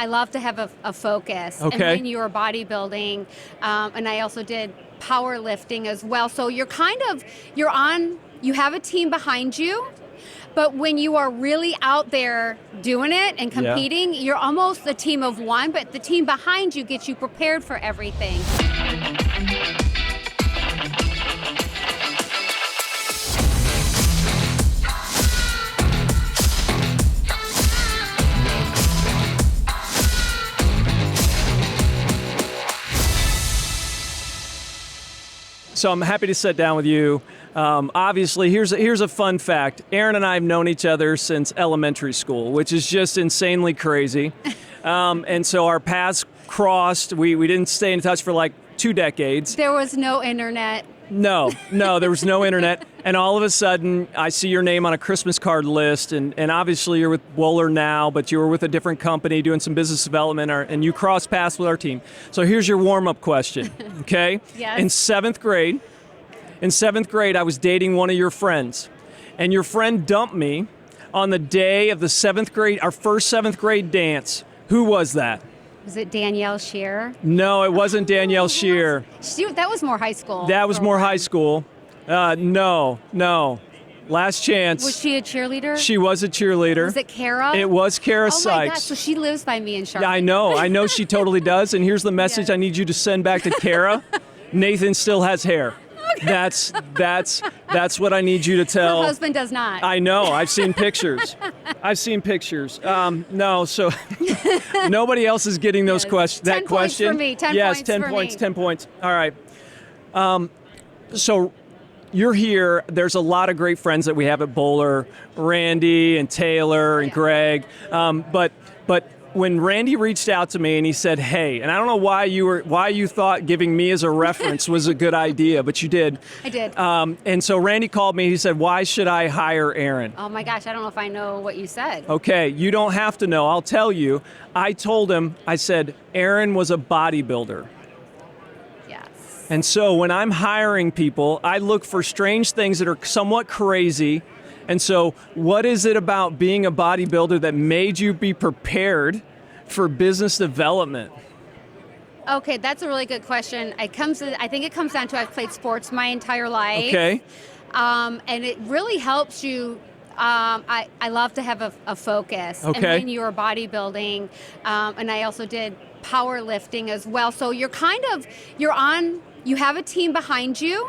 I love to have a focus. Okay. And when you were bodybuilding, and I also did powerlifting as well. So you have a team behind you, but when you are really out there doing it and competing, you're almost a team of one, but the team behind you gets you prepared for everything. So I'm happy to sit down with you. Obviously, here's a fun fact. Erin and I have known each other since elementary school, which is just insanely crazy. And so our paths crossed. We didn't stay in touch for like 2 decades. There was no internet. No, there was no internet. And all of a sudden, I see your name on a Christmas card list, and obviously you're with Bohler now, but you were with a different company doing some business development, and you crossed paths with our team. So here's your warm-up question, okay? Yes. In seventh grade, I was dating one of your friends, and your friend dumped me on the day of our first seventh grade dance. Who was that? Was it Danielle Shear? No, it wasn't Danielle Shear. That was more high school. That was more high school. No. Last chance. Was she a cheerleader? She was a cheerleader. Was it Kara? It was Kara Oh my Sykes. gosh, so she lives by me in Charlotte. Yeah, I know she totally does. And here's the message I need you to send back to Kara. Nathan still has hair. That's what I need you to tell. Her husband does not. I know. I've seen pictures. No, so nobody else is getting those questions. 10 points for me. 10 yes, points 10 for points. me. 10 points. All right. So you're here. There's a lot of great friends that we have at Bohler, Randy and Taylor and Greg. But when Randy reached out to me and he said, "Hey," and I don't know why you thought giving me as a reference was a good idea, but you did. I did. And so Randy called me. He said, "Why should I hire Erin?" Oh my gosh, I don't know if I know what you said. Okay, you don't have to know. I'll tell you. I told him. I said, Erin was a bodybuilder. Yes. And so when I'm hiring people, I look for strange things that are somewhat crazy. And so what is it about being a bodybuilder that made you be prepared for business development? Okay, that's a really good question. I think it comes down to I've played sports my entire life. Okay. And it really helps you. I love to have a focus. Okay. And when you were bodybuilding, and I also did powerlifting as well. So you have a team behind you.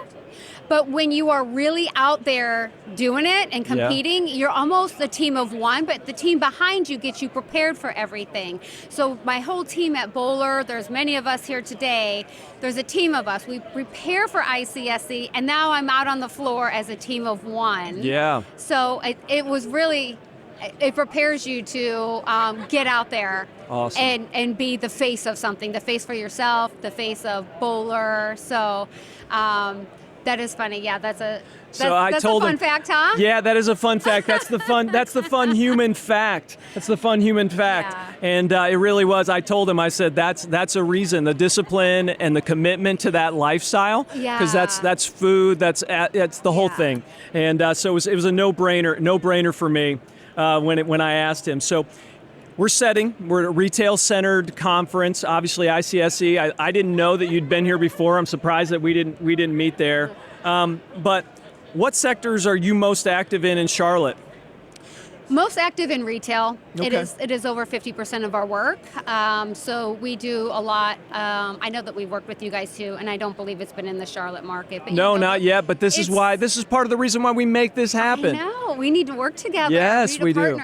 But when you are really out there doing it and competing, you're almost a team of one, but the team behind you gets you prepared for everything. So my whole team at Bohler, there's many of us here today, there's a team of us. We prepare for ICSC, and now I'm out on the floor as a team of one. Yeah. So it prepares you to get out there. Awesome. And be the face of something, the face for yourself, the face of Bohler. So that is funny. Yeah, that's a fun fact, huh? Yeah, that is a fun fact. That's the fun human fact. That's the fun human fact. Yeah. And it really was. I told him, I said, that's a reason, the discipline and the commitment to that lifestyle. Yeah. Because that's food, that's the whole thing. And so it was a no-brainer for me when I asked him. So we're at a retail-centered conference, obviously ICSC. I didn't know that you'd been here before. I'm surprised that we didn't meet there. But what sectors are you most active in Charlotte? Most active in retail. Okay. It is over 50% of our work. So we do a lot. I know that we worked with you guys too, and I don't believe it's been in the Charlotte market. But No, not yet. But this is part of the reason why we make this happen. I know. We need to work together. Yes, we do.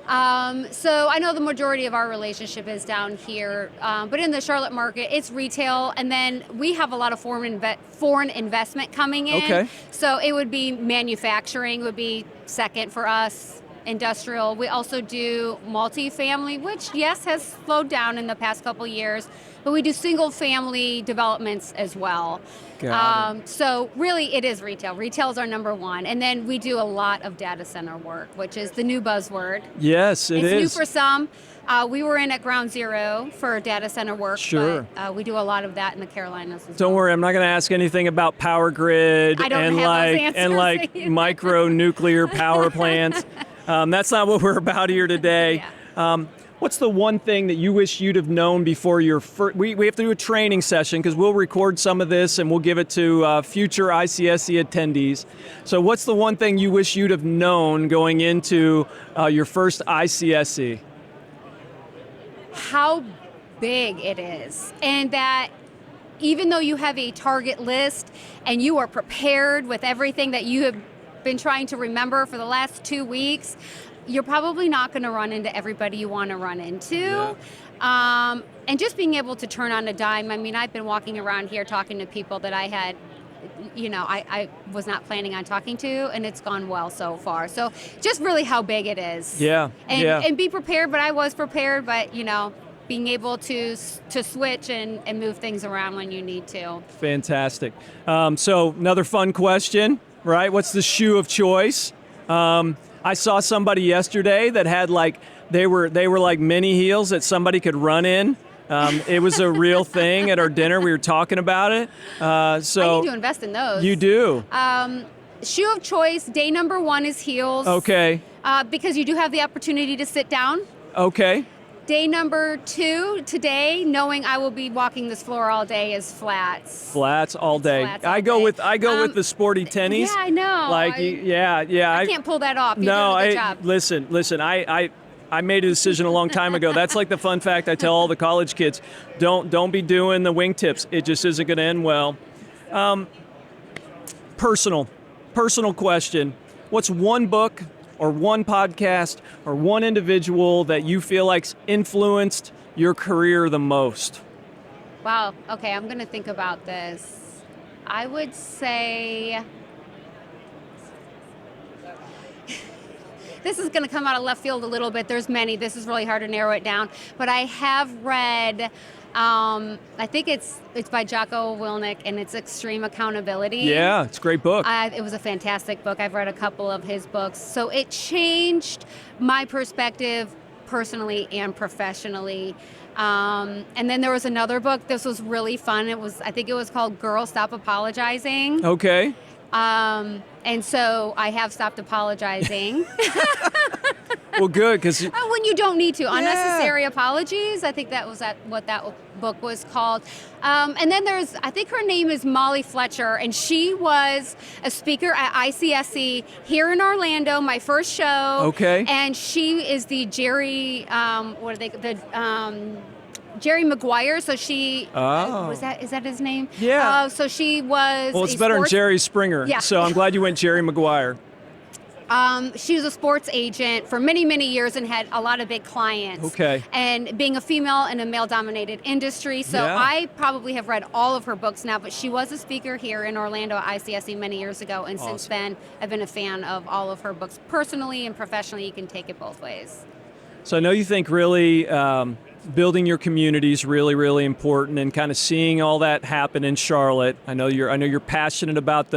So I know the majority of our relationship is down here, but in the Charlotte market, it's retail, and then we have a lot of foreign investment coming in. Okay. So it would be manufacturing would be second for us. Industrial. We also do multifamily, which yes has slowed down in the past couple years, but we do single family developments as well. So really it is retail. Retail is our number one. And then we do a lot of data center work, which is the new buzzword. Yes, it's new for some. We were in at ground zero for data center work. Sure. But we do a lot of that in the Carolinas as Don't well. worry, I'm not going to ask anything about power grid I don't and have those answers. micro nuclear power plants. That's not what we're about here today. Yeah. What's the one thing that you wish you'd have known before your first? We have to do a training session because we'll record some of this and we'll give it to future ICSC attendees. So what's the one thing you wish you'd have known going into your first ICSC? How big it is, and that even though you have a target list and you are prepared with everything that you have been trying to remember for the last 2 weeks, you're probably not going to run into everybody you want to run into. Yeah. And just being able to turn on a dime. I mean, I've been walking around here talking to people that I had, I was not planning on talking to, and it's gone well so far. So just really how big it is. Yeah. And be prepared, but I was prepared, but being able to switch and move things around when you need to. Fantastic. So another fun question, right? What's the shoe of choice? I saw somebody yesterday that had they were like mini heels that somebody could run in. It was a real thing at our dinner. We were talking about it. So I need to invest in those. You do. Shoe of choice, day number 1 is heels. Okay. Because you do have the opportunity to sit down. Okay. Day number 2 today, knowing I will be walking this floor all day, is flats. Flats all day. Flats all I go day. with the sporty tennies. Yeah, I know. I can't pull that off. You're no, doing a good job. Listen. I made a decision a long time ago. That's like the fun fact I tell all the college kids. Don't be doing the wingtips. It just isn't going to end well. Personal question. What's one book or one podcast or one individual that you feel like's influenced your career the most? Wow. Okay, I'm going to think about this. I would say this is going to come out of left field a little bit. There's many. This is really hard to narrow it down. But I have read, I think it's by Jocko Willink, and it's Extreme Accountability. Yeah, it's a great book. It was a fantastic book. I've read a couple of his books. So it changed my perspective personally and professionally. And then there was another book. This was really fun. I think it was called Girl, Stop Apologizing. Okay. And so I have stopped apologizing. Well, good, because when you don't need to. Yeah. Unnecessary apologies. I think that was what that book was called. And then I think her name is Molly Fletcher, and she was a speaker at ICSC here in Orlando, my first show. Okay. And she is the Jerry Maguire, so she is that his name? Yeah. So she was. Well, it's better than Jerry Springer. Yeah. So I'm glad you went Jerry Maguire. She was a sports agent for many, many years and had a lot of big clients. Okay. And being a female in a male-dominated industry, so Yeah. I probably have read all of her books now, but she was a speaker here in Orlando at ICSC many years ago, and since then I've been a fan of all of her books personally and professionally. You can take it both ways. So I know you think really building your community is really, really important, and kind of seeing all that happen in Charlotte. I know you're passionate about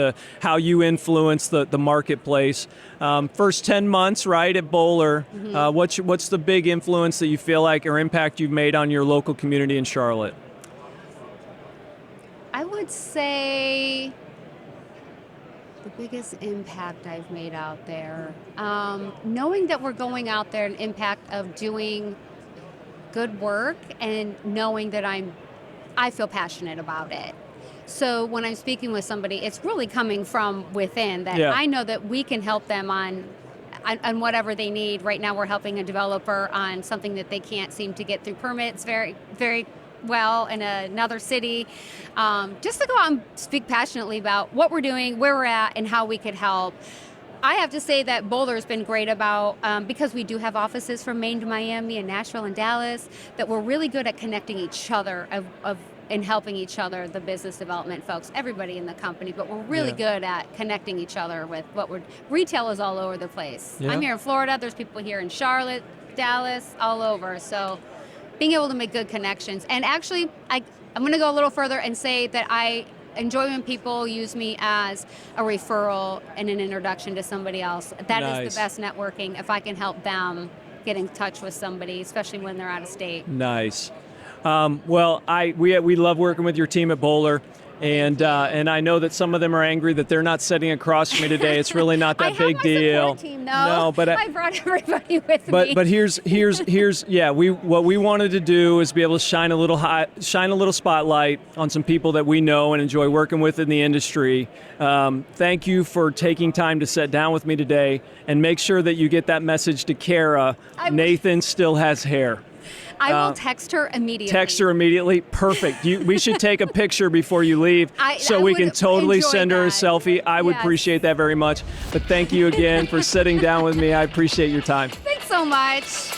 how you influence the marketplace. First 10 months, right, at Bohler. Mm-hmm. What's the big influence that you feel like or impact you've made on your local community in Charlotte? I would say the biggest impact I've made out there, knowing that we're going out there, an impact of doing good work and knowing that I feel passionate about it. So when I'm speaking with somebody, it's really coming from within that. Yeah. I know that we can help them on whatever they need. Right now we're helping a developer on something that they can't seem to get through permits very, very well in another city. Just to go out and speak passionately about what we're doing, where we're at, and how we could help. I have to say that Bohler's been great about, because we do have offices from Maine to Miami and Nashville and Dallas, that we're really good at connecting each other and helping each other, the business development folks, everybody in the company, but we're really good at connecting each other with retail is all over the place. Yeah. I'm here in Florida, there's people here in Charlotte, Dallas, all over, so being able to make good connections. And actually, I'm going to go a little further and say that I enjoy when people use me as a referral and an introduction to somebody else. That is the best networking, if I can help them get in touch with somebody, especially when they're out of state. Nice. Well, we love working with your team at Bohler. And I know that some of them are angry that they're not sitting across from me today. It's really not that big deal. I have my support team, though. No, but I brought everybody with me. But here's yeah. What we wanted to do is be able to shine a little spotlight on some people that we know and enjoy working with in the industry. Thank you for taking time to sit down with me today, and make sure that you get that message to Kara. Nathan still has hair. I will text her immediately. Text her immediately. Perfect. We should take a picture before you leave so we can totally send her a selfie. I would appreciate that very much. But thank you again for sitting down with me. I appreciate your time. Thanks so much.